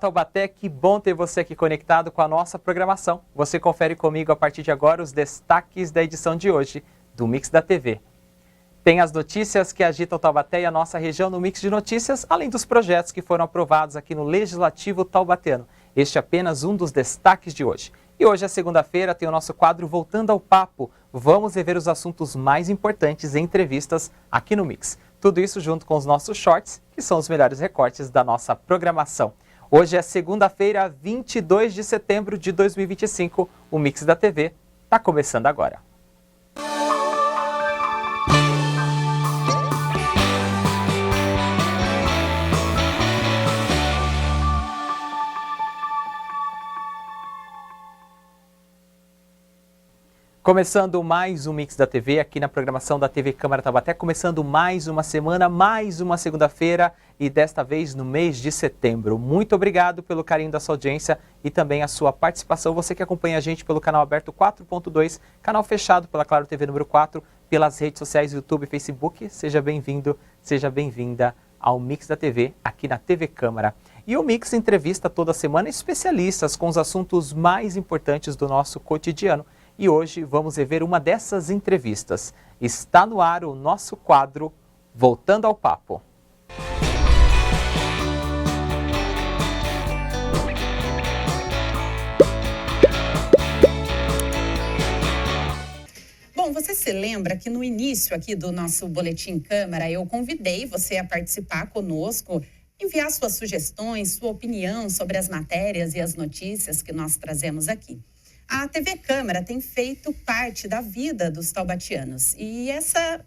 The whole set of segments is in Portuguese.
Taubaté, que bom ter você aqui conectado com a nossa programação. Você confere comigo a partir de agora os destaques da edição de hoje do Mix da TV. Tem as notícias que agitam Taubaté e a nossa região no Mix de Notícias, além dos projetos que foram aprovados aqui no Legislativo Taubateano. Este é apenas um dos destaques de hoje. E hoje é segunda-feira, tem o nosso quadro Voltando ao Papo. Vamos rever os assuntos mais importantes em entrevistas aqui no Mix. Tudo isso junto com os nossos shorts, que são os melhores recortes da nossa programação. Hoje é segunda-feira, 22 de setembro de 2025. O Mix da TV está começando agora. Começando mais um Mix da TV, aqui na programação da TV Câmara Taubaté, começando mais uma semana, mais uma segunda-feira e desta vez no mês de setembro. Muito obrigado pelo carinho da sua audiência e também a sua participação. Você que acompanha a gente pelo canal aberto 4.2, canal fechado pela Claro TV número 4, pelas redes sociais YouTube e Facebook. Seja bem-vindo, seja bem-vinda ao Mix da TV, aqui na TV Câmara. E o Mix entrevista toda semana especialistas com os assuntos mais importantes do nosso cotidiano. E hoje vamos rever uma dessas entrevistas. Está no ar o nosso quadro Voltando ao Papo. Bom, você se lembra que no início aqui do nosso Boletim Câmara eu convidei você a participar conosco, enviar suas sugestões, sua opinião sobre as matérias e as notícias que nós trazemos aqui. A TV Câmara tem feito parte da vida dos taubatianos e essa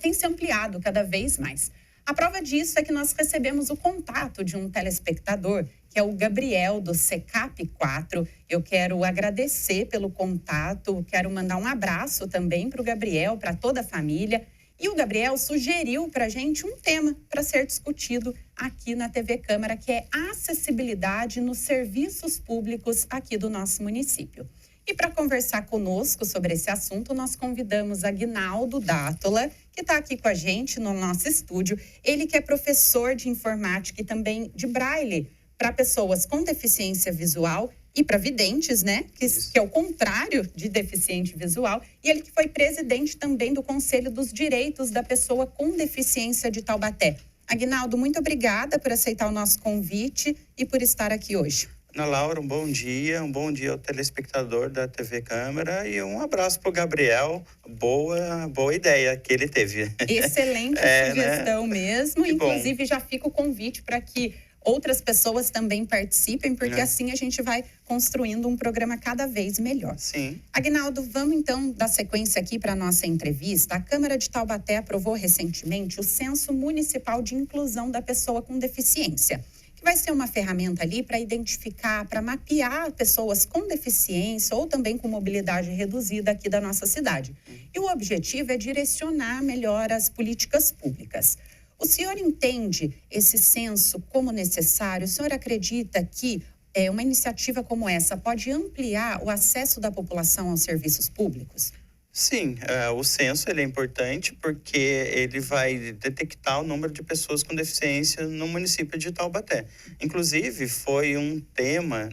tem se ampliado cada vez mais. A prova disso é que nós recebemos o contato de um telespectador, que é o Gabriel, do CECAP 4. Eu quero agradecer pelo contato, quero mandar um abraço também para o Gabriel, para toda a família. E o Gabriel sugeriu para a gente um tema para ser discutido aqui na TV Câmara, que é a acessibilidade nos serviços públicos aqui do nosso município. E para conversar conosco sobre esse assunto, nós convidamos a Guinaldo Dátola, que está aqui com a gente no nosso estúdio. Ele que é professor de informática e também de braille para pessoas com deficiência visual e para videntes, né? Que é o contrário de deficiente visual. E ele que foi presidente também do Conselho dos Direitos da Pessoa com Deficiência de Taubaté. Aguinaldo, muito obrigada por aceitar o nosso convite e por estar aqui hoje. Ana Laura, um bom dia ao telespectador da TV Câmara e um abraço para o Gabriel. Boa ideia que ele teve. Excelente sugestão, né? Mesmo. Que inclusive, bom. Já fica o convite para que outras pessoas também participem, porque assim a gente vai construindo um programa cada vez melhor. Sim. Aguinaldo, vamos então dar sequência aqui para a nossa entrevista. A Câmara de Taubaté aprovou recentemente o Censo Municipal de Inclusão da Pessoa com Deficiência, que vai ser uma ferramenta ali para identificar, para mapear pessoas com deficiência ou também com mobilidade reduzida aqui da nossa cidade. E o objetivo é direcionar melhor as políticas públicas. O senhor entende esse censo como necessário? O senhor acredita que uma iniciativa como essa pode ampliar o acesso da população aos serviços públicos? Sim, o censo ele é importante porque ele vai detectar o número de pessoas com deficiência no município de Taubaté. Inclusive, foi um tema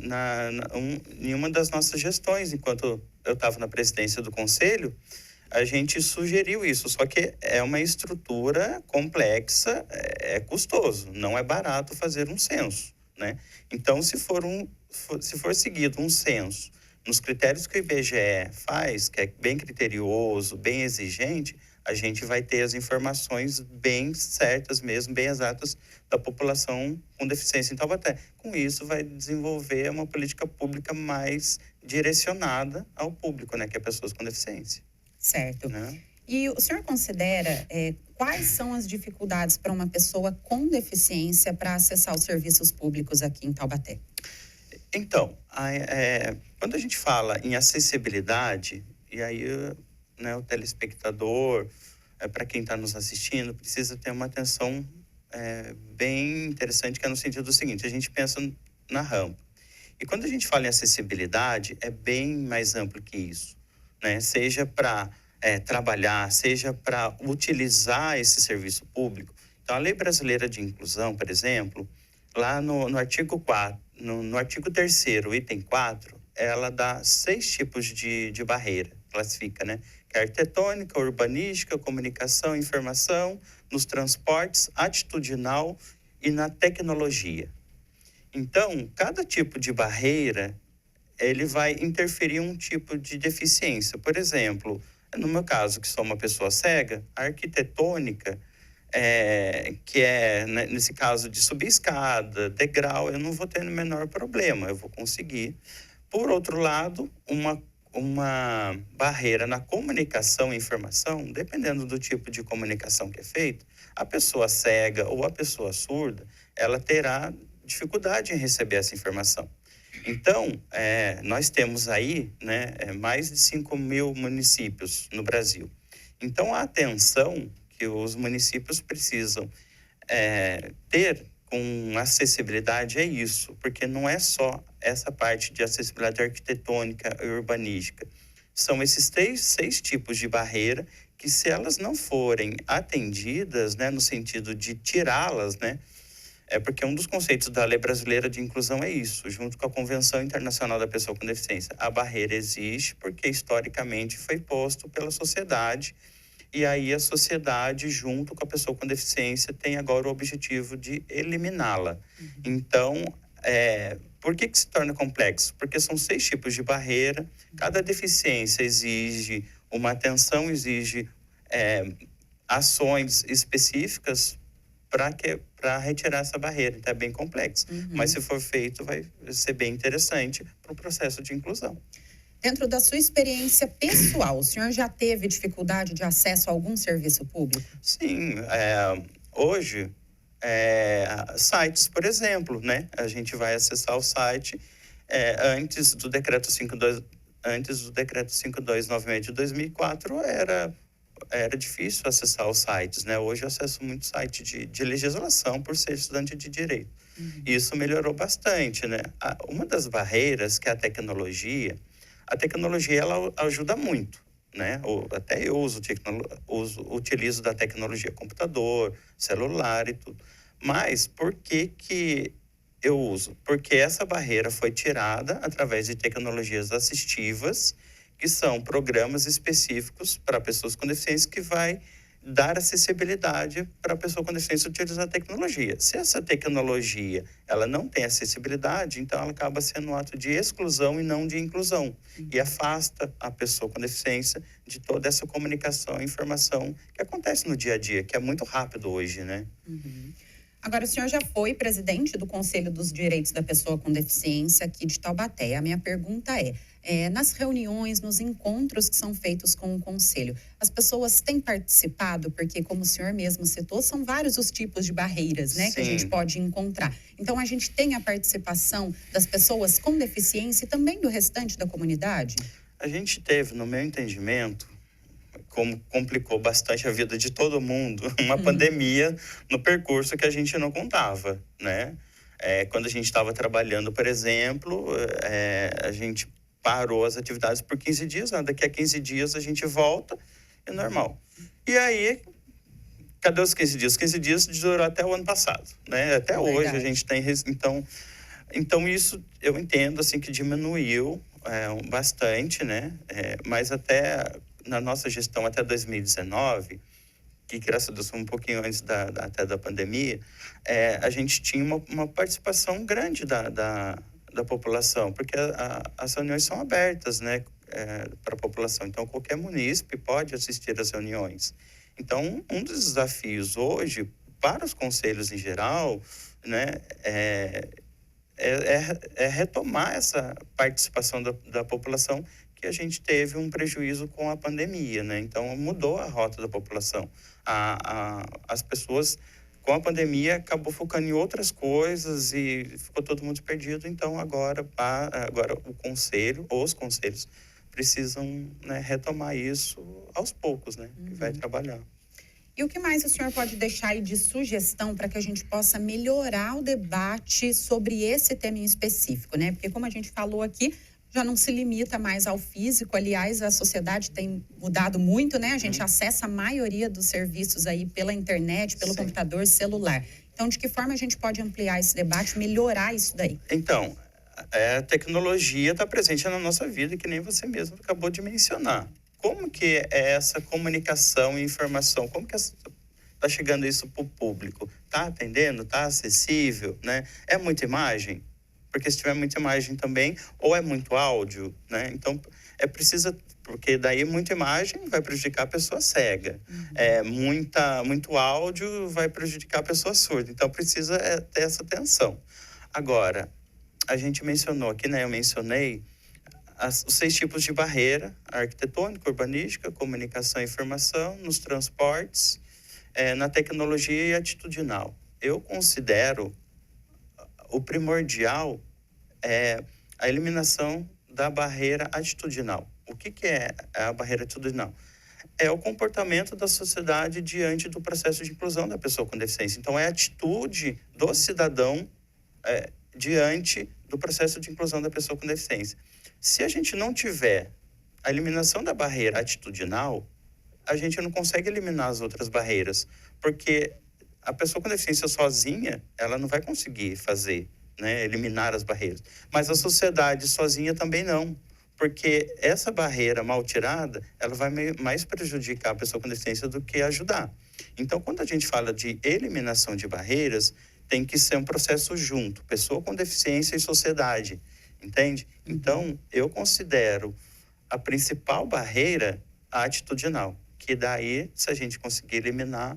em uma das nossas gestões, enquanto eu estava na presidência do conselho. A gente sugeriu isso, só que é uma estrutura complexa, é custoso, não é barato fazer um censo, né? Então, se for seguido um censo nos critérios que o IBGE faz, que é bem criterioso, bem exigente, a gente vai ter as informações bem certas mesmo, bem exatas da população com deficiência em Taubaté. Com isso, vai desenvolver uma política pública mais direcionada ao público, né, que é pessoas com deficiência. Certo. E o senhor considera quais são as dificuldades para uma pessoa com deficiência para acessar os serviços públicos aqui em Taubaté? Então, quando a gente fala em acessibilidade, e aí o telespectador, para quem está nos assistindo, precisa ter uma atenção bem interessante, que é no sentido do seguinte: a gente pensa na rampa. E quando a gente fala em acessibilidade, é bem mais amplo que isso, né? Seja para trabalhar, seja para utilizar esse serviço público. Então, a Lei Brasileira de Inclusão, por exemplo, lá no artigo 4, no artigo 3º, item 4, ela dá 6 tipos de barreira, classifica, né? Que é arquitetônica, urbanística, comunicação, informação, nos transportes, atitudinal e na tecnologia. Então, cada tipo de barreira, ele vai interferir um tipo de deficiência. Por exemplo, no meu caso, que sou uma pessoa cega, a arquitetônica, que é, né, nesse caso de subir escada, degrau, eu não vou ter o menor problema, eu vou conseguir. Por outro lado, uma barreira na comunicação e informação, dependendo do tipo de comunicação que é feito, a pessoa cega ou a pessoa surda, ela terá dificuldade em receber essa informação. Então, nós temos aí, né, mais de 5.000 municípios no Brasil. Então, a atenção que os municípios precisam ter com acessibilidade é isso, porque não é só essa parte de acessibilidade arquitetônica e urbanística. São esses 6 tipos de barreira que, se elas não forem atendidas, né, no sentido de tirá-las, né, porque um dos conceitos da Lei Brasileira de Inclusão é isso, junto com a Convenção Internacional da Pessoa com Deficiência. A barreira existe porque, historicamente, foi posto pela sociedade, e aí a sociedade, junto com a pessoa com deficiência, tem agora o objetivo de eliminá-la. Então, por que se torna complexo? Porque são 6 tipos de barreira, cada deficiência exige uma atenção, exige ações específicas para retirar essa barreira. Então, é bem complexo. Mas, se for feito, vai ser bem interessante para o processo de inclusão. Dentro da sua experiência pessoal, o senhor já teve dificuldade de acesso a algum serviço público? Sim. Hoje, sites, por exemplo, né? A gente vai acessar o site antes do decreto 5296 de 2004, era difícil acessar os sites, né? Hoje eu acesso muito site de legislação por ser estudante de direito. Isso melhorou bastante, né? Uma das barreiras, que é a tecnologia, ela ajuda muito, né? Até eu utilizo da tecnologia, computador, celular e tudo. Mas por que eu uso? Porque essa barreira foi tirada através de tecnologias assistivas, que são programas específicos para pessoas com deficiência, que vai dar acessibilidade para a pessoa com deficiência utilizar a tecnologia. Se essa tecnologia ela não tem acessibilidade, então ela acaba sendo um ato de exclusão e não de inclusão. E afasta a pessoa com deficiência de toda essa comunicação e informação que acontece no dia a dia, que é muito rápido hoje, né? Agora, o senhor já foi presidente do Conselho dos Direitos da Pessoa com Deficiência aqui de Taubaté. A minha pergunta nas reuniões, nos encontros que são feitos com o Conselho, as pessoas têm participado? Porque, como o senhor mesmo citou, são vários os tipos de barreiras, né, que a gente pode encontrar. Então, a gente tem a participação das pessoas com deficiência e também do restante da comunidade? A gente teve, no meu entendimento, como complicou bastante a vida de todo mundo, uma pandemia no percurso que a gente não contava, né? Quando a gente estava trabalhando, por exemplo, a gente parou as atividades por 15 dias, daqui a 15 dias a gente volta, é normal. E aí, cadê os 15 dias? 15 dias durou até o ano passado, né? Até hoje a gente tem... Então isso eu entendo, assim, que diminuiu bastante, né? Mas até na nossa gestão, até 2019, que graças a Deus foi um pouquinho antes até da pandemia, a gente tinha uma participação grande da população, porque as reuniões são abertas, né, para a população. Então, qualquer munícipe pode assistir às reuniões. Então, um dos desafios hoje, para os conselhos em geral, né, é retomar essa participação da população, que a gente teve um prejuízo com a pandemia, né? Então, mudou a rota da população. As pessoas, com a pandemia, acabou focando em outras coisas e ficou todo mundo perdido. Então, agora os conselhos precisam, né, retomar isso aos poucos, né? Que vai trabalhar. E o que mais o senhor pode deixar aí de sugestão para que a gente possa melhorar o debate sobre esse tema em específico, né? Porque, como a gente falou aqui, já não se limita mais ao físico. Aliás, a sociedade tem mudado muito, né? A gente acessa a maioria dos serviços aí pela internet, pelo computador, celular. Então, de que forma a gente pode ampliar esse debate, melhorar isso daí? Então, a tecnologia está presente na nossa vida, que nem você mesmo acabou de mencionar. Como que é essa comunicação e informação? Como que está chegando isso para o público? Está atendendo? Está acessível? Né? É muita imagem? Porque se tiver muita imagem também, ou é muito áudio, né? Então, é preciso... Porque daí muita imagem vai prejudicar a pessoa cega. Muito áudio vai prejudicar a pessoa surda. Então, precisa ter essa atenção. Agora, a gente mencionou aqui, né? Eu mencionei os 6 tipos de barreira: arquitetônica, urbanística, comunicação e informação, nos transportes, na tecnologia e atitudinal. Eu considero o primordial a eliminação da barreira atitudinal. O que é a barreira atitudinal? É o comportamento da sociedade diante do processo de inclusão da pessoa com deficiência. Então, é a atitude do cidadão diante do processo de inclusão da pessoa com deficiência. Se a gente não tiver a eliminação da barreira atitudinal, a gente não consegue eliminar as outras barreiras, porque a pessoa com deficiência sozinha, ela não vai conseguir fazer, né, eliminar as barreiras. Mas a sociedade sozinha também não. Porque essa barreira mal tirada, ela vai mais prejudicar a pessoa com deficiência do que ajudar. Então, quando a gente fala de eliminação de barreiras, tem que ser um processo junto, pessoa com deficiência e sociedade, entende? Então, eu considero a principal barreira a atitudinal, que daí, se a gente conseguir eliminar,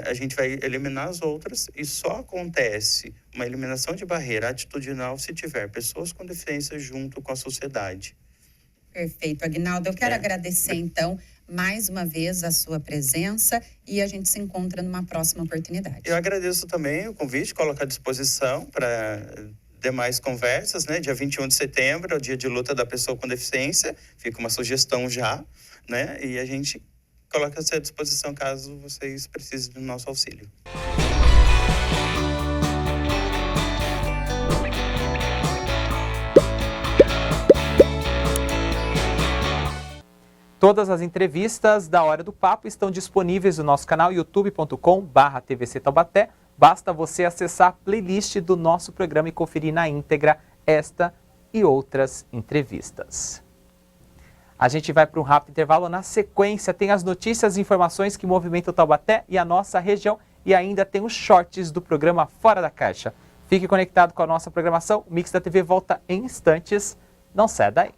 a gente vai eliminar as outras, e só acontece uma eliminação de barreira atitudinal se tiver pessoas com deficiência junto com a sociedade. Perfeito, Aguinaldo. Eu quero agradecer, então, mais uma vez a sua presença, e a gente se encontra numa próxima oportunidade. Eu agradeço também o convite, coloco à disposição para demais conversas, né? Dia 21 de setembro é o dia de luta da pessoa com deficiência, fica uma sugestão já, né? E a gente coloca-se à disposição caso vocês precisem do nosso auxílio. Todas as entrevistas da Hora do Papo estão disponíveis no nosso canal youtube.com/TVC Taubaté. Basta você acessar a playlist do nosso programa e conferir na íntegra esta e outras entrevistas. A gente vai para um rápido intervalo. Na sequência tem as notícias e informações que movimentam o Taubaté e a nossa região, e ainda tem os shorts do programa Fora da Caixa. Fique conectado com a nossa programação. O Mix da TV volta em instantes. Não saia daí.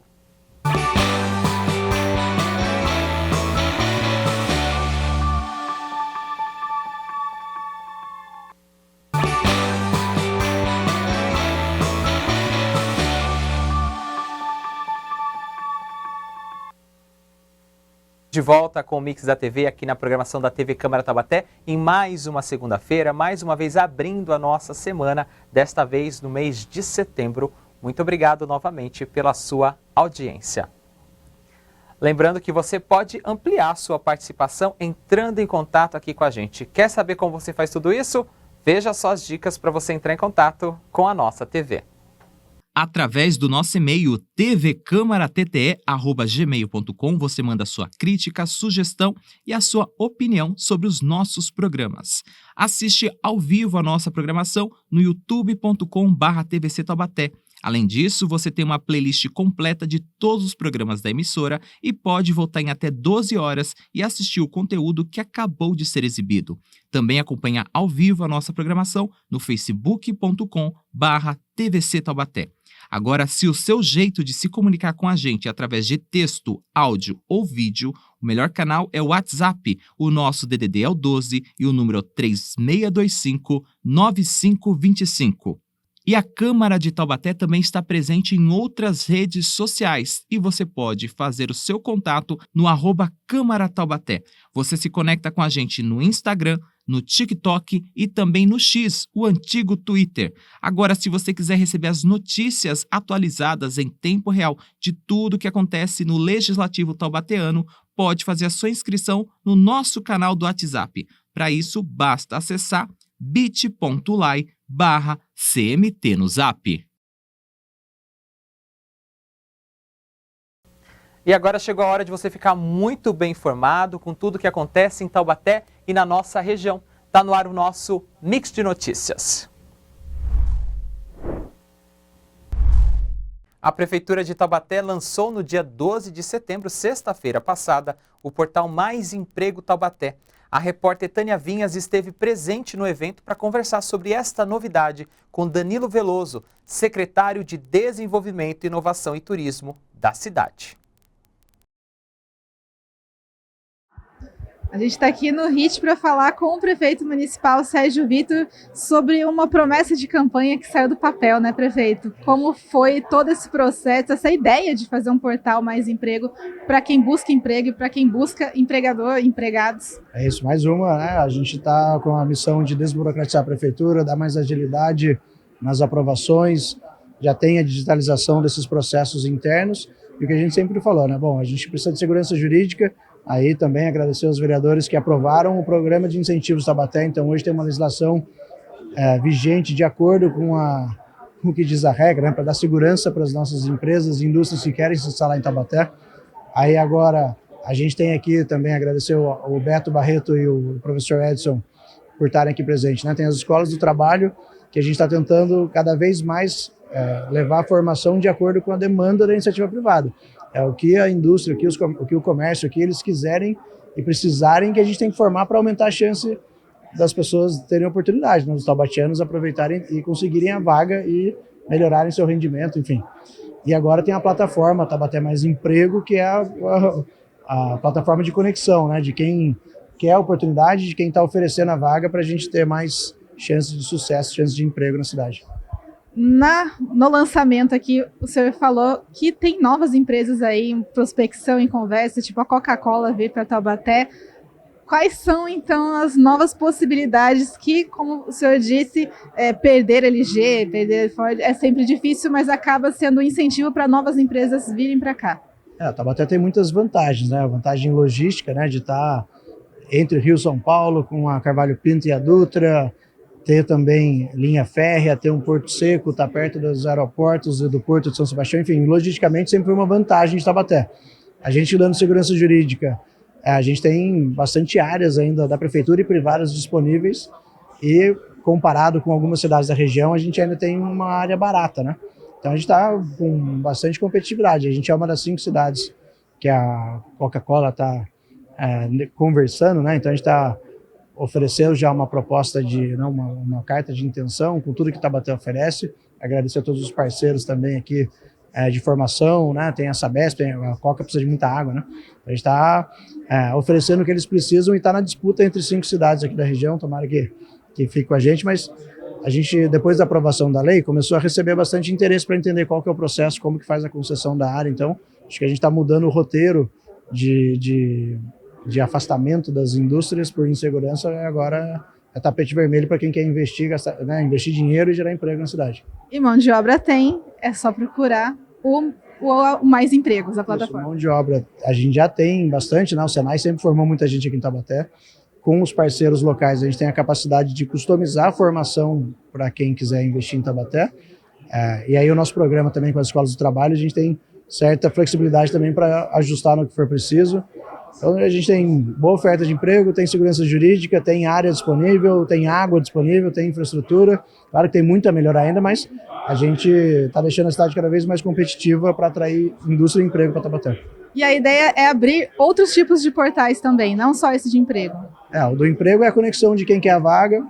De volta com o Mix da TV aqui na programação da TV Câmara Taubaté, em mais uma segunda-feira, mais uma vez abrindo a nossa semana, desta vez no mês de setembro. Muito obrigado novamente pela sua audiência. Lembrando que você pode ampliar sua participação entrando em contato aqui com a gente. Quer saber como você faz tudo isso? Veja só as dicas para você entrar em contato com a nossa TV. Através do nosso e-mail tvcamaratte@gmail.com você manda sua crítica, sugestão e a sua opinião sobre os nossos programas. Assiste ao vivo a nossa programação no youtube.com/TVC Taubaté. Além disso, você tem uma playlist completa de todos os programas da emissora e pode voltar em até 12 horas e assistir o conteúdo que acabou de ser exibido. Também acompanha ao vivo a nossa programação no facebook.com/TVC Taubaté. Agora, se o seu jeito de se comunicar com a gente é através de texto, áudio ou vídeo, o melhor canal é o WhatsApp. O nosso DDD é o 12 e o número é 3625-9525. E a Câmara de Taubaté também está presente em outras redes sociais e você pode fazer o seu contato no @Câmara Taubaté. Você se conecta com a gente no Instagram, no TikTok e também no X, o antigo Twitter. Agora, se você quiser receber as notícias atualizadas em tempo real de tudo que acontece no Legislativo taubateano, pode fazer a sua inscrição no nosso canal do WhatsApp. Para isso, basta acessar bit.ly/CMT no Zap. E agora chegou a hora de você ficar muito bem informado com tudo que acontece em Taubaté e na nossa região. Está no ar o nosso Mix de Notícias. A Prefeitura de Taubaté lançou no dia 12 de setembro, sexta-feira passada, o portal Mais Emprego Taubaté. A repórter Tânia Vinhas esteve presente no evento para conversar sobre esta novidade com Danilo Veloso, secretário de Desenvolvimento, Inovação e Turismo da cidade. A gente está aqui no HIT para falar com o prefeito municipal, Sérgio Vitor, sobre uma promessa de campanha que saiu do papel, né, prefeito? Como foi todo esse processo, essa ideia de fazer um portal Mais Emprego para quem busca emprego e para quem busca empregador, empregados? É isso, mais uma, né? A gente está com a missão de desburocratizar a prefeitura, dar mais agilidade nas aprovações, já tem a digitalização desses processos internos, e o que a gente sempre falou, né? Bom, a gente precisa de segurança jurídica. Aí também agradecer aos vereadores que aprovaram o programa de incentivos Taubaté. Então hoje tem uma legislação vigente de acordo com o que diz a regra, né, para dar segurança para as nossas empresas e indústrias que querem se instalar em Taubaté. Aí agora a gente tem aqui também agradecer o Beto Barreto e o professor Edson por estarem aqui presentes, né? Tem as escolas do trabalho que a gente está tentando cada vez mais levar a formação de acordo com a demanda da iniciativa privada. É o que a indústria, o que o comércio, o que eles quiserem e precisarem, que a gente tem que formar para aumentar a chance das pessoas terem oportunidade, né, dos taubatianos aproveitarem e conseguirem a vaga e melhorarem seu rendimento, enfim. E agora tem a plataforma Taubaté Mais Emprego, que é a plataforma de conexão, né, de quem quer a oportunidade, de quem está oferecendo a vaga, para a gente ter mais chances de sucesso, chances de emprego na cidade. No lançamento aqui, o senhor falou que tem novas empresas aí em prospecção, em conversa, tipo a Coca-Cola vir para Taubaté. Quais são, então, as novas possibilidades que, como o senhor disse, perder LG, perder Ford é sempre difícil, mas acaba sendo um incentivo para novas empresas virem para cá? Taubaté tem muitas vantagens, né? A vantagem logística, né, de estar entre Rio e São Paulo, com a Carvalho Pinto e a Dutra, ter também linha férrea, ter um porto seco, estar perto dos aeroportos e do porto de São Sebastião, enfim, logisticamente sempre foi uma vantagem de Taubaté. A gente dando segurança jurídica, a gente tem bastante áreas ainda da prefeitura e privadas disponíveis e comparado com algumas cidades da região, a gente ainda tem uma área barata, né? Então a gente está com bastante competitividade. A gente é uma das 5 cidades que a Coca-Cola está conversando, né? Então a gente ofereceu já uma proposta de uma carta de intenção com tudo que Taubaté oferece. Agradecer a todos os parceiros também aqui de formação, né? Tem a Sabesp, a Coca precisa de muita água, né? A gente está oferecendo o que eles precisam e está na disputa entre 5 cidades aqui da região. Tomara que fique com a gente, mas a gente, depois da aprovação da lei, começou a receber bastante interesse para entender qual que é o processo, como que faz a concessão da área. Então, acho que a gente está mudando o roteiro de afastamento das indústrias por insegurança, agora é tapete vermelho para quem quer investir, gastar, né, investir dinheiro e gerar emprego na cidade. E mão de obra tem, é só procurar o Mais Empregos, a plataforma. Mão de obra a gente já tem bastante, né? O Senai sempre formou muita gente aqui em Taubaté. Com os parceiros locais, a gente tem a capacidade de customizar a formação para quem quiser investir em Taubaté. E aí o nosso programa também com as escolas do trabalho, a gente tem certa flexibilidade também para ajustar no que for preciso. Então a gente tem boa oferta de emprego, tem segurança jurídica, tem área disponível, tem água disponível, tem infraestrutura. Claro que tem muito a melhorar ainda, mas a gente está deixando a cidade cada vez mais competitiva para atrair indústria e emprego para Taubaté. E a ideia é abrir outros tipos de portais também, não só esse de emprego. O do emprego é a conexão de quem quer a vaga.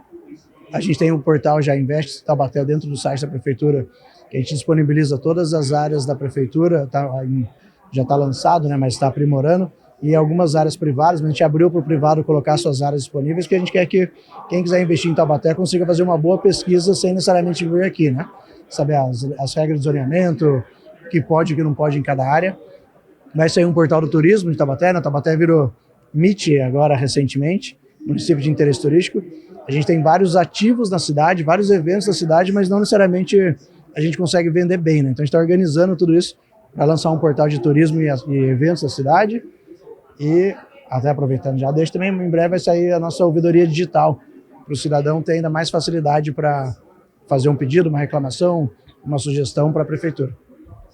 A gente tem um portal Já Investe Taubaté dentro do site da prefeitura, que a gente disponibiliza todas as áreas da prefeitura, já está lançado, né, mas está aprimorando. E algumas áreas privadas, mas a gente abriu para o privado colocar suas áreas disponíveis, porque a gente quer que quem quiser investir em Taubaté consiga fazer uma boa pesquisa sem necessariamente vir aqui, né? Saber as regras de zoneamento, o que pode e o que não pode em cada área. Vai sair um portal do turismo de Taubaté, né? Taubaté virou MIT agora recentemente, município de interesse turístico. A gente tem vários ativos na cidade, vários eventos na cidade, mas não necessariamente a gente consegue vender bem, né? Então a gente está organizando tudo isso para lançar um portal de turismo e eventos da cidade. E, até aproveitando já, deixa também, em breve vai sair a nossa ouvidoria digital, para o cidadão ter ainda mais facilidade para fazer um pedido, uma reclamação, uma sugestão para a prefeitura.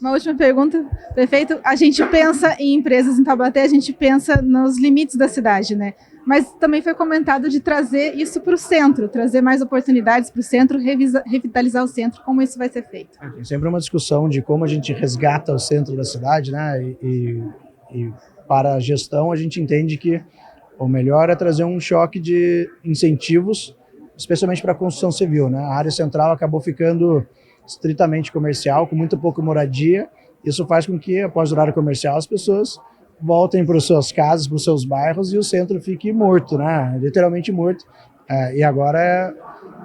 Uma última pergunta, prefeito. A gente pensa em empresas em Taubaté, a gente pensa nos limites da cidade, né? Mas também foi comentado de trazer isso para o centro, trazer mais oportunidades para o centro, revitalizar o centro. Como isso vai ser feito? Tem sempre uma discussão de como a gente resgata o centro da cidade, né? E para a gestão, a gente entende que o melhor é trazer um choque de incentivos, especialmente para a construção civil, né? A área central acabou ficando estritamente comercial, com muito pouca moradia. Isso faz com que, após o horário comercial, as pessoas voltem para as suas casas, para os seus bairros e o centro fique morto, né? Literalmente morto. E agora é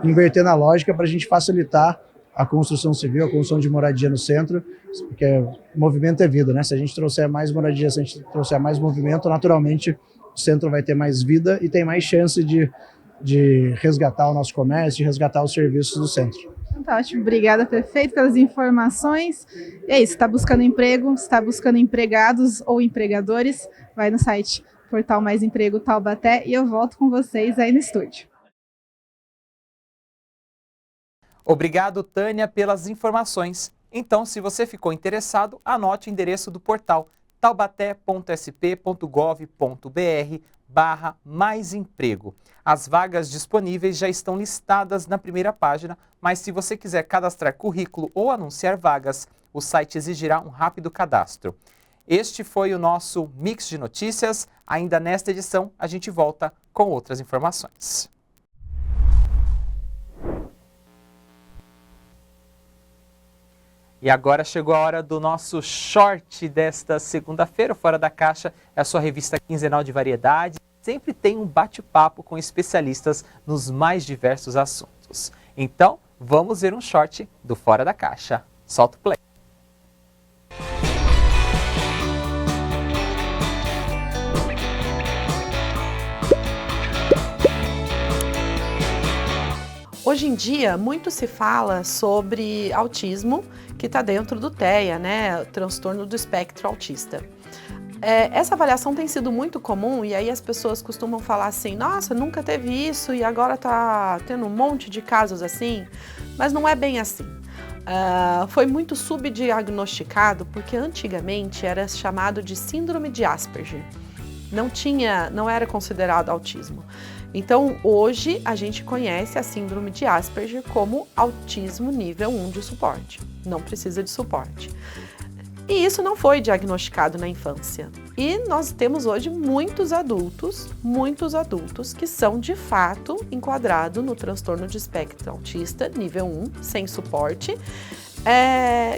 invertendo a lógica para a gente facilitar a construção civil, a construção de moradia no centro, porque movimento é vida, né? Se a gente trouxer mais moradia, se a gente trouxer mais movimento, naturalmente o centro vai ter mais vida e tem mais chance de resgatar o nosso comércio, de resgatar os serviços do centro. Tá ótimo, obrigada, prefeito, pelas informações. E é isso, está buscando emprego, está buscando empregados ou empregadores, vai no site Portal Mais Emprego Taubaté e eu volto com vocês aí no estúdio. Obrigado, Tânia, pelas informações. Então, se você ficou interessado, anote o endereço do portal taubaté.sp.gov.br/maisemprego. As vagas disponíveis já estão listadas na primeira página, mas se você quiser cadastrar currículo ou anunciar vagas, o site exigirá um rápido cadastro. Este foi o nosso Mix de Notícias. Ainda nesta edição, a gente volta com outras informações. E agora chegou a hora do nosso short desta segunda-feira. Fora da Caixa é a sua revista quinzenal de variedades. Sempre tem um bate-papo com especialistas nos mais diversos assuntos. Então, vamos ver um short do Fora da Caixa. Solta o play. Hoje em dia, muito se fala sobre autismo, que está dentro do TEA, né? Transtorno do espectro autista. Essa avaliação tem sido muito comum e aí as pessoas costumam falar assim, nossa, nunca teve isso e agora está tendo um monte de casos assim, mas não é bem assim. Foi muito subdiagnosticado porque antigamente era chamado de síndrome de Asperger. Não era considerado autismo. Então, hoje, a gente conhece a síndrome de Asperger como autismo nível 1 de suporte. Não precisa de suporte. E isso não foi diagnosticado na infância. E nós temos hoje muitos adultos que são, de fato, enquadrados no transtorno de espectro autista nível 1, sem suporte,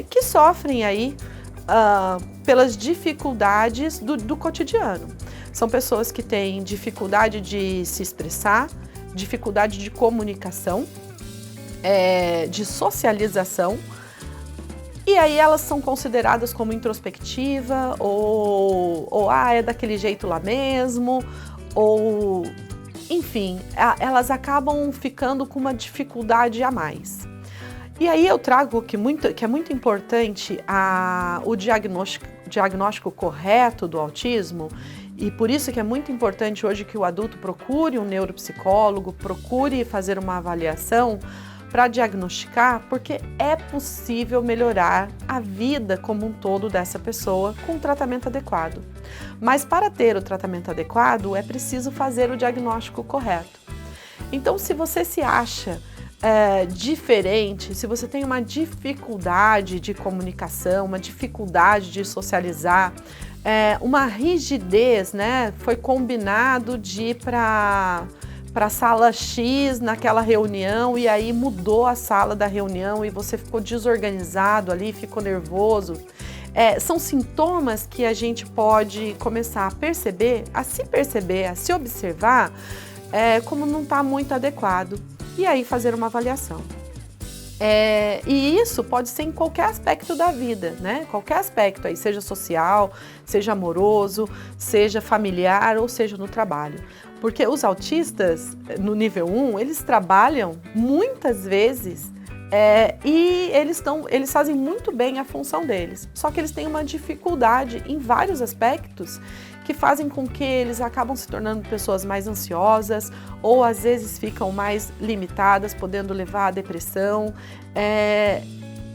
que sofrem aí pelas dificuldades do cotidiano. São pessoas que têm dificuldade de se expressar, dificuldade de comunicação, de socialização, e aí elas são consideradas como introspectiva, ou é daquele jeito lá mesmo, ou enfim, elas acabam ficando com uma dificuldade a mais. E aí eu trago que é muito importante o diagnóstico correto do autismo, e por isso que é muito importante hoje que o adulto procure um neuropsicólogo, procure fazer uma avaliação para diagnosticar, porque é possível melhorar a vida como um todo dessa pessoa com um tratamento adequado. Mas para ter o tratamento adequado, é preciso fazer o diagnóstico correto. Então, se você se acha diferente, se você tem uma dificuldade de comunicação, uma dificuldade de socializar, uma rigidez, né? Foi combinado de ir para a sala X naquela reunião e aí mudou a sala da reunião e você ficou desorganizado ali, ficou nervoso. São sintomas que a gente pode começar a perceber, a se observar como não está muito adequado e aí fazer uma avaliação. E isso pode ser em qualquer aspecto da vida, né? Qualquer aspecto aí, seja social, seja amoroso, seja familiar ou seja no trabalho. Porque os autistas, no nível 1, eles trabalham muitas vezes e eles fazem muito bem a função deles. Só que eles têm uma dificuldade em vários aspectos que fazem com que eles acabam se tornando pessoas mais ansiosas ou às vezes ficam mais limitadas, podendo levar à depressão.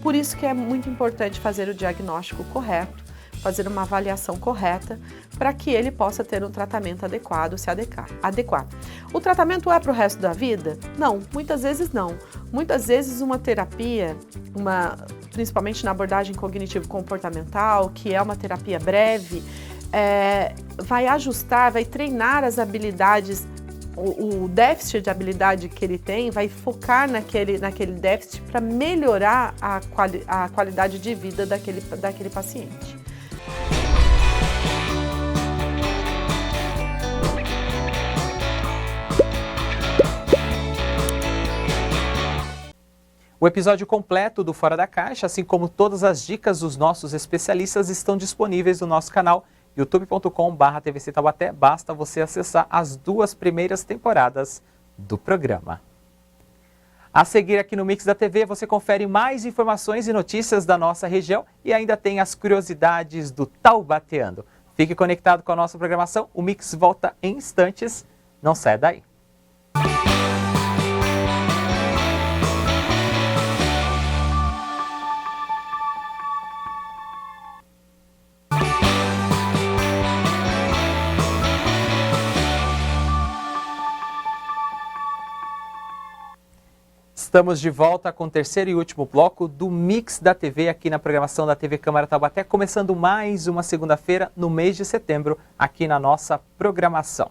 Por isso que é muito importante fazer o diagnóstico correto, fazer uma avaliação correta, para que ele possa ter um tratamento adequado, se adequar. O tratamento é para o resto da vida? Não, muitas vezes não. Muitas vezes uma terapia, principalmente na abordagem cognitivo-comportamental, que é uma terapia breve, vai ajustar, vai treinar as habilidades, o déficit de habilidade que ele tem, vai focar naquele déficit para melhorar a qualidade de vida daquele paciente. O episódio completo do Fora da Caixa, assim como todas as dicas dos nossos especialistas, estão disponíveis no nosso canal youtube.com/TVC Taubaté. Basta você acessar as 2 primeiras temporadas do programa. A seguir aqui no Mix da TV, você confere mais informações e notícias da nossa região e ainda tem as curiosidades do Taubateando. Fique conectado com a nossa programação, o Mix volta em instantes, não saia daí. Estamos de volta com o terceiro e último bloco do Mix da TV aqui na programação da TV Câmara Taubaté, começando mais uma segunda-feira no mês de setembro aqui na nossa programação.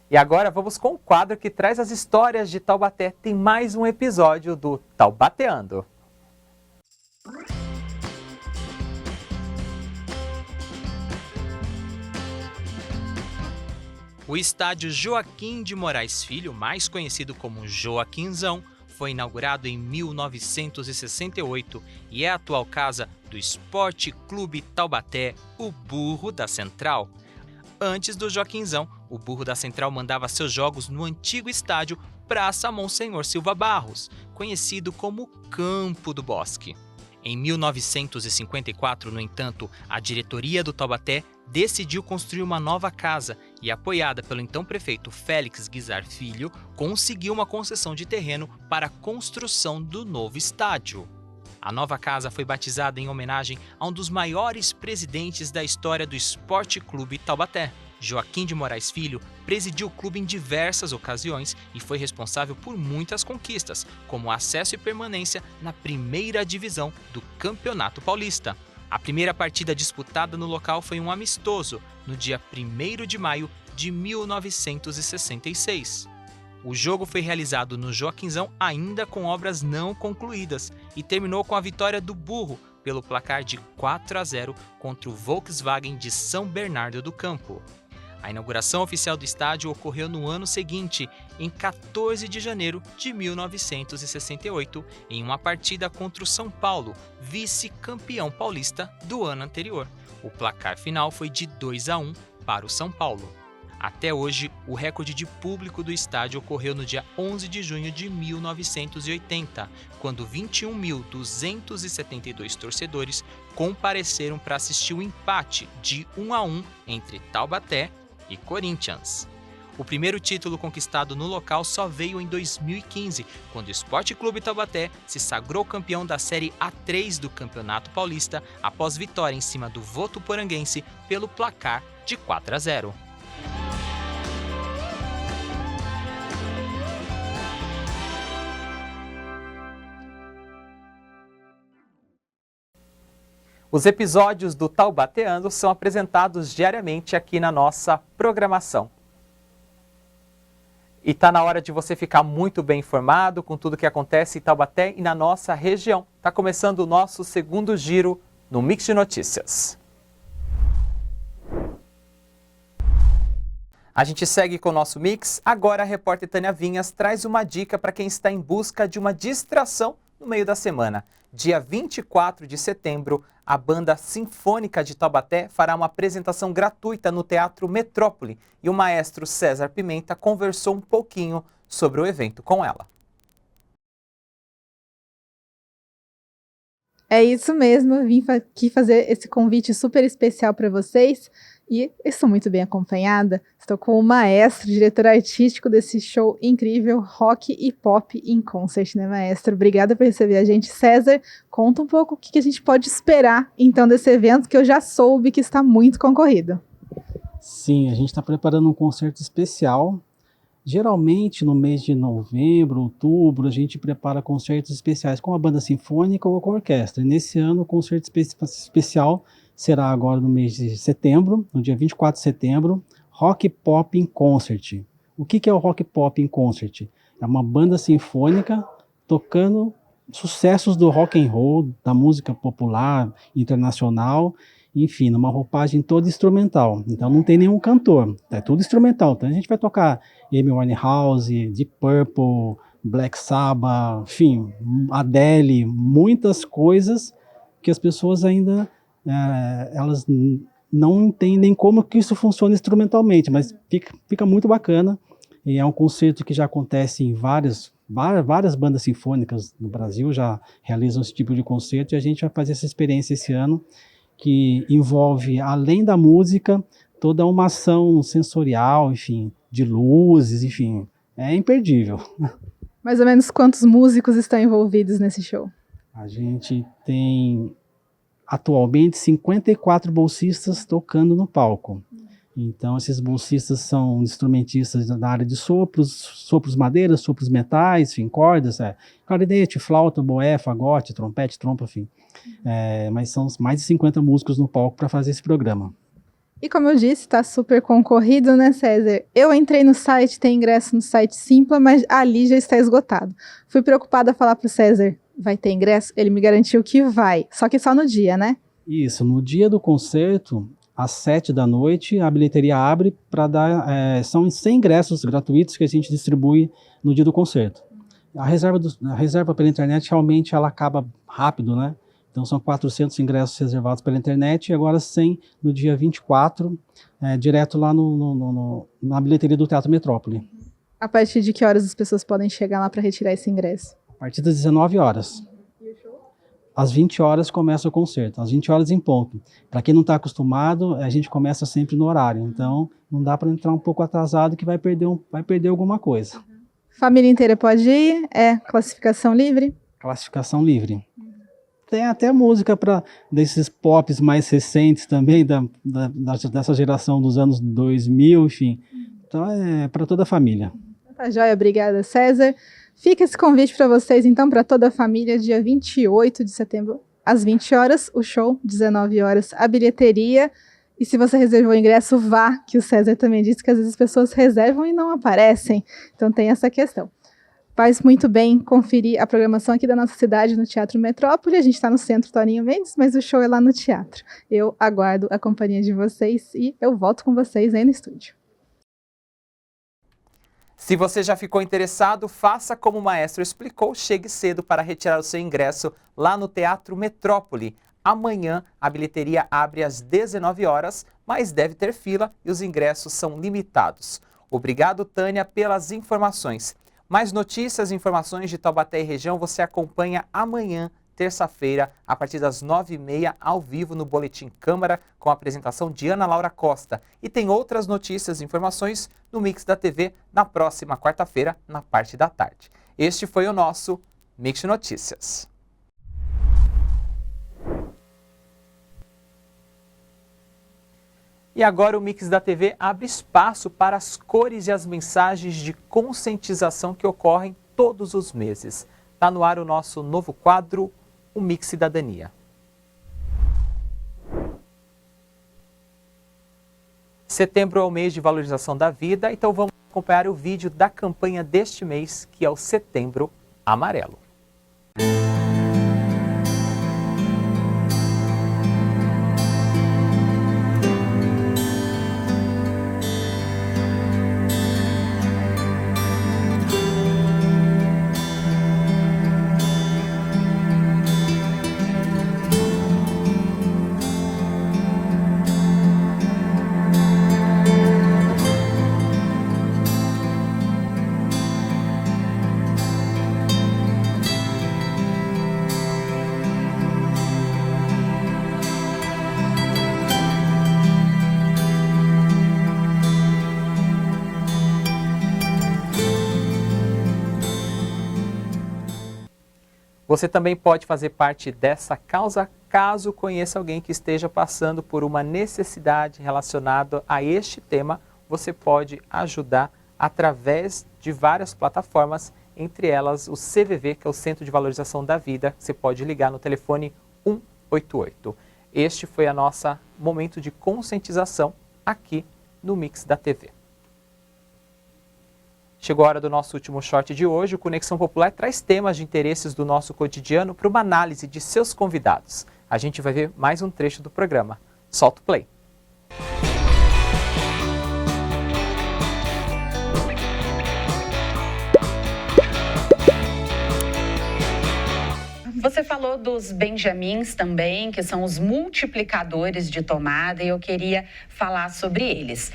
E agora vamos com o quadro que traz as histórias de Taubaté. Tem mais um episódio do Taubateando. O estádio Joaquim de Moraes Filho, mais conhecido como Joaquinzão, foi inaugurado em 1968 e é a atual casa do Esporte Clube Taubaté, o Burro da Central. Antes do Joaquinzão, o Burro da Central mandava seus jogos no antigo estádio Praça Monsenhor Silva Barros, conhecido como Campo do Bosque. Em 1954, no entanto, a diretoria do Taubaté decidiu construir uma nova casa e, apoiada pelo então prefeito Félix Guizar Filho, conseguiu uma concessão de terreno para a construção do novo estádio. A nova casa foi batizada em homenagem a um dos maiores presidentes da história do Esporte Clube Taubaté. Joaquim de Moraes Filho presidiu o clube em diversas ocasiões e foi responsável por muitas conquistas, como acesso e permanência na primeira divisão do Campeonato Paulista. A primeira partida disputada no local foi um amistoso, no dia 1º de maio de 1966. O jogo foi realizado no Joaquinzão ainda com obras não concluídas e terminou com a vitória do Burro pelo placar de 4-0 contra o Volkswagen de São Bernardo do Campo. A inauguração oficial do estádio ocorreu no ano seguinte, em 14 de janeiro de 1968, em uma partida contra o São Paulo, vice-campeão paulista do ano anterior. O placar final foi de 2-1 para o São Paulo. Até hoje, o recorde de público do estádio ocorreu no dia 11 de junho de 1980, quando 21.272 torcedores compareceram para assistir o empate de 1-1 entre Taubaté e Corinthians. O primeiro título conquistado no local só veio em 2015, quando o Esporte Clube Taubaté se sagrou campeão da Série A3 do Campeonato Paulista após vitória em cima do Votuporanguense pelo placar de 4-0. Os episódios do Taubateando são apresentados diariamente aqui na nossa programação. E está na hora de você ficar muito bem informado com tudo que acontece em Taubaté e na nossa região. Está começando o nosso segundo giro no Mix de Notícias. A gente segue com o nosso Mix. Agora a repórter Tânia Vinhas traz uma dica para quem está em busca de uma distração no meio da semana. Dia 24 de setembro, a Banda Sinfônica de Taubaté fará uma apresentação gratuita no Teatro Metrópole e o maestro César Pimenta conversou um pouquinho sobre o evento com ela. É isso mesmo, eu vim aqui fazer esse convite super especial para vocês. E estou muito bem acompanhada, estou com o maestro, diretor artístico desse show incrível, Rock e Pop in Concert, né, maestro? Obrigada por receber a gente. César, conta um pouco o que a gente pode esperar, então, desse evento, que eu já soube que está muito concorrido. Sim, a gente está preparando um concerto especial. Geralmente, no mês de novembro, outubro, a gente prepara concertos especiais com a banda sinfônica ou com a orquestra. E nesse ano, o concerto especial será agora no mês de setembro, no dia 24 de setembro, Rock Pop in Concert. O que é o Rock Pop in Concert? É uma banda sinfônica tocando sucessos do rock and roll, da música popular, internacional, enfim, numa roupagem toda instrumental. Então não tem nenhum cantor, é tudo instrumental. Então a gente vai tocar Amy Winehouse, Deep Purple, Black Sabbath, enfim, Adele, muitas coisas que as pessoas ainda elas não entendem como que isso funciona instrumentalmente, mas fica muito bacana. E é um concerto que já acontece em várias bandas sinfônicas no Brasil, já realizam esse tipo de concerto, e a gente vai fazer essa experiência esse ano, que envolve, além da música, toda uma ação sensorial, enfim, de luzes, enfim, é imperdível. Mais ou menos quantos músicos estão envolvidos nesse show? A gente tem atualmente 54 bolsistas tocando no palco. Então esses bolsistas são instrumentistas da área de sopros madeiras, sopros metais, enfim, cordas, clarinete, flauta, boé, fagote, trompete, trompa, enfim. Mas são mais de 50 músicos no palco para fazer esse programa. E como eu disse, está super concorrido, né, César? Eu entrei no site, tem ingresso no site Simpla, mas ali já está esgotado. Fui preocupada a falar para o César, vai ter ingresso? Ele me garantiu que vai, só que só no dia, né? Isso, no dia do concerto, às 7 da noite, a bilheteria abre para dar, são 100 ingressos gratuitos que a gente distribui no dia do concerto. A reserva pela internet realmente ela acaba rápido, né? Então são 400 ingressos reservados pela internet e agora 100 no dia 24, direto lá na bilheteria do Teatro Metrópole. A partir de que horas as pessoas podem chegar lá para retirar esse ingresso? A partir das 19 horas. Às 20 horas começa o concerto, às 20 horas em ponto. Para quem não está acostumado, a gente começa sempre no horário, então não dá para entrar um pouco atrasado que vai perder alguma coisa. Família inteira pode ir? É classificação livre? Classificação livre. Tem até música desses pops mais recentes também, dessa geração dos anos 2000, enfim. Então é para toda a família. Tá joia, obrigada, César. Fica esse convite para vocês, então, para toda a família, dia 28 de setembro, às 20 horas, o show, 19 horas, a bilheteria. E se você reservou o ingresso, vá, que o César também disse que às vezes as pessoas reservam e não aparecem. Então tem essa questão. Faz muito bem conferir a programação aqui da nossa cidade no Teatro Metrópole. A gente está no Centro Toninho Mendes, mas o show é lá no teatro. Eu aguardo a companhia de vocês e eu volto com vocês aí no estúdio. Se você já ficou interessado, faça como o maestro explicou, chegue cedo para retirar o seu ingresso lá no Teatro Metrópole. Amanhã a bilheteria abre às 19 horas, mas deve ter fila e os ingressos são limitados. Obrigado, Tânia, pelas informações. Mais notícias e informações de Taubaté e região você acompanha amanhã, terça-feira, a partir das 9h30, ao vivo no Boletim Câmara, com a apresentação de Ana Laura Costa. E tem outras notícias e informações no Mix da TV na próxima quarta-feira, na parte da tarde. Este foi o nosso Mix Notícias. E agora o Mix da TV abre espaço para as cores e as mensagens de conscientização que ocorrem todos os meses. Está no ar o nosso novo quadro, o Mix Cidadania. Setembro é o mês de valorização da vida, então vamos acompanhar o vídeo da campanha deste mês, que é o Setembro Amarelo. Você também pode fazer parte dessa causa caso conheça alguém que esteja passando por uma necessidade relacionada a este tema. Você pode ajudar através de várias plataformas, entre elas o CVV, que é o Centro de Valorização da Vida. Você pode ligar no telefone 188. Este foi a nossa momento de conscientização aqui no Mix da TV. Chegou a hora do nosso último short de hoje. O Conexão Popular traz temas de interesses do nosso cotidiano para uma análise de seus convidados. A gente vai ver mais um trecho do programa. Solta o play. Você falou dos benjamins também, que são os multiplicadores de tomada, e eu queria falar sobre eles.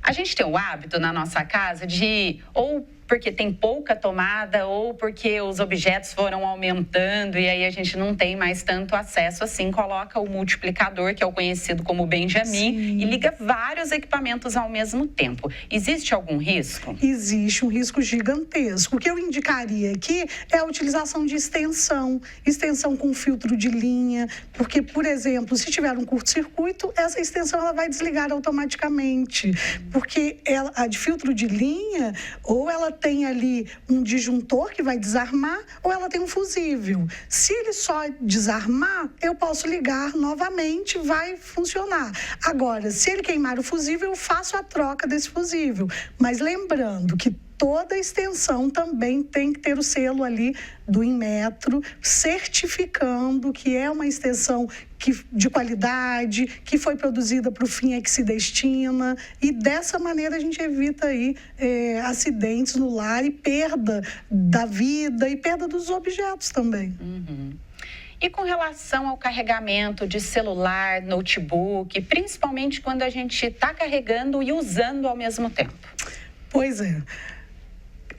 A gente tem o hábito na nossa casa de, ou porque tem pouca tomada, ou porque os objetos foram aumentando e aí a gente não tem mais tanto acesso assim, coloca o multiplicador, que é o conhecido como benjamin, e liga vários equipamentos ao mesmo tempo. Existe algum risco? Existe um risco gigantesco. O que eu indicaria aqui é a utilização de extensão com filtro de linha, porque, por exemplo, se tiver um curto-circuito, essa extensão ela vai desligar automaticamente, porque a de filtro de linha, ou ela tem ali um disjuntor que vai desarmar, ou ela tem um fusível. Se ele só desarmar, eu posso ligar novamente, vai funcionar. Agora, se ele queimar o fusível, eu faço a troca desse fusível. Mas lembrando que toda extensão também tem que ter o selo ali do Inmetro, certificando que é uma extensão de qualidade, que foi produzida para o fim a que se destina, e dessa maneira a gente evita aí acidentes no lar e perda da vida e perda dos objetos também. Uhum. E com relação ao carregamento de celular, notebook, principalmente quando a gente está carregando e usando ao mesmo tempo? Pois é.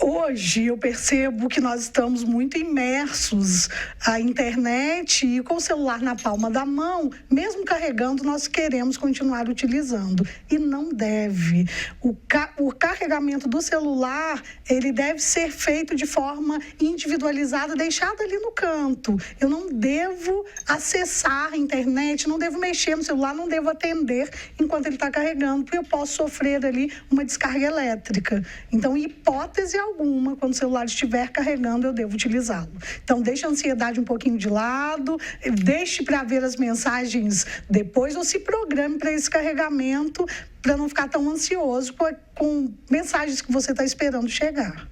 Hoje eu percebo que nós estamos muito imersos à internet e com o celular na palma da mão, mesmo carregando, nós queremos continuar utilizando. E não deve. O carregamento do celular, ele deve ser feito de forma individualizada, deixado ali no canto. Eu não devo acessar a internet, não devo mexer no celular, não devo atender enquanto ele está carregando, porque eu posso sofrer ali uma descarga elétrica. Então, em hipótese alguma, quando o celular estiver carregando, eu devo utilizá-lo. Então, deixe a ansiedade um pouquinho de lado, deixe para ver as mensagens depois, ou se programe para esse carregamento, para não ficar tão ansioso com mensagens que você está esperando chegar.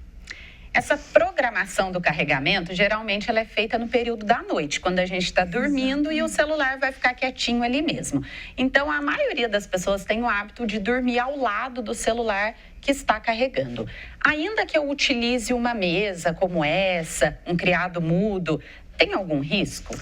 Essa programação do carregamento, geralmente ela é feita no período da noite, quando a gente está dormindo e o celular vai ficar quietinho ali mesmo. Então, a maioria das pessoas tem o hábito de dormir ao lado do celular que está carregando. Ainda que eu utilize uma mesa como essa, um criado mudo, tem algum risco?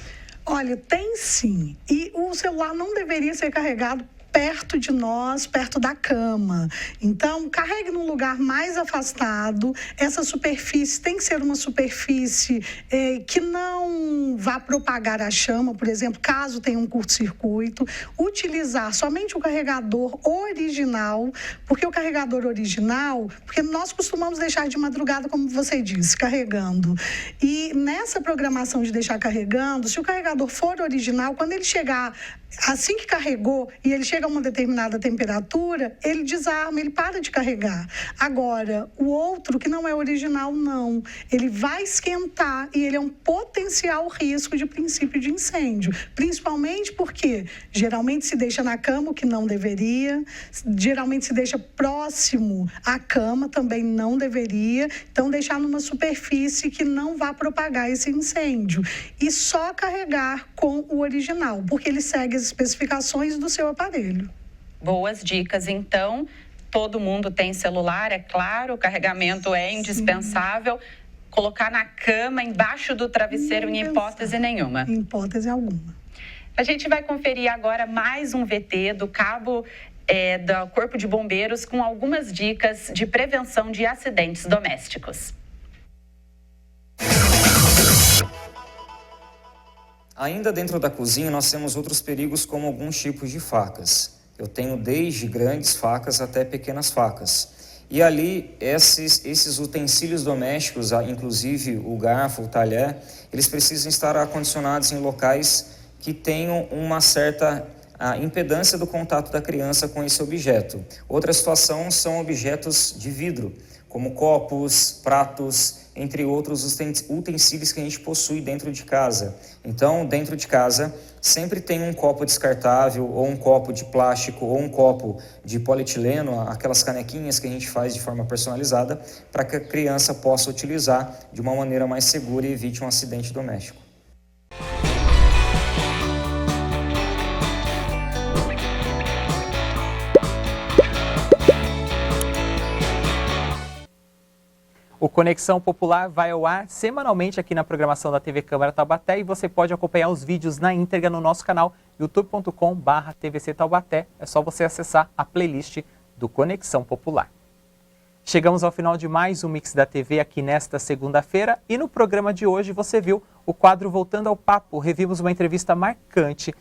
Olha, tem sim. E o celular não deveria ser carregado perto de nós, perto da cama. Então, carregue num lugar mais afastado. Essa superfície tem que ser uma superfície que não vá propagar a chama, por exemplo, caso tenha um curto-circuito. Utilizar somente o carregador original, porque o carregador original, porque nós costumamos deixar de madrugada, como você disse, carregando. E nessa programação de deixar carregando, se o carregador for original, quando ele chegar, assim que carregou, e ele chega a uma determinada temperatura, ele desarma, ele para de carregar. Agora, o outro, que não é original, não. Ele vai esquentar e ele é um potencial risco de princípio de incêndio. Principalmente porque geralmente se deixa na cama, o que não deveria. Geralmente se deixa próximo à cama, também não deveria. Então, deixar numa superfície que não vá propagar esse incêndio. E só carregar com o original, porque ele segue as especificações do seu aparelho. Boas dicas, então. Todo mundo tem celular, é claro, o carregamento é indispensável. Sim. Colocar na cama, embaixo do travesseiro, em hipótese nenhuma. Em hipótese alguma. A gente vai conferir agora mais um VT do cabo do Corpo de Bombeiros com algumas dicas de prevenção de acidentes domésticos. Ainda dentro da cozinha, nós temos outros perigos, como alguns tipos de facas. Eu tenho desde grandes facas até pequenas facas. E ali, esses utensílios domésticos, inclusive o garfo, o talher, eles precisam estar acondicionados em locais que tenham uma certa impedância do contato da criança com esse objeto. Outra situação são objetos de vidro, como copos, pratos, entre outros utensílios que a gente possui dentro de casa. Então, dentro de casa, sempre tem um copo descartável, ou um copo de plástico, ou um copo de polietileno, aquelas canequinhas que a gente faz de forma personalizada, para que a criança possa utilizar de uma maneira mais segura e evite um acidente doméstico. O Conexão Popular vai ao ar semanalmente aqui na programação da TV Câmara Taubaté e você pode acompanhar os vídeos na íntegra no nosso canal youtube.com/TVC Taubaté. É só você acessar a playlist do Conexão Popular. Chegamos ao final de mais um Mix da TV aqui nesta segunda-feira e no programa de hoje você viu o quadro Voltando ao Papo. Revimos uma entrevista marcante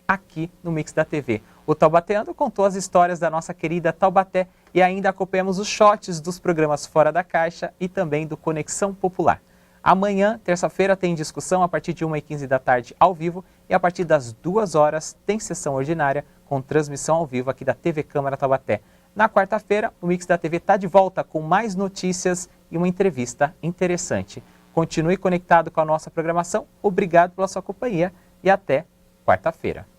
aqui no Mix da TV. O Taubateando contou as histórias da nossa querida Taubaté e ainda acompanhamos os shots dos programas Fora da Caixa e também do Conexão Popular. Amanhã, terça-feira, tem discussão a partir de 1h15 da tarde ao vivo e a partir das 2 horas tem sessão ordinária com transmissão ao vivo aqui da TV Câmara Taubaté. Na quarta-feira, o Mix da TV está de volta com mais notícias e uma entrevista interessante. Continue conectado com a nossa programação. Obrigado pela sua companhia e até quarta-feira.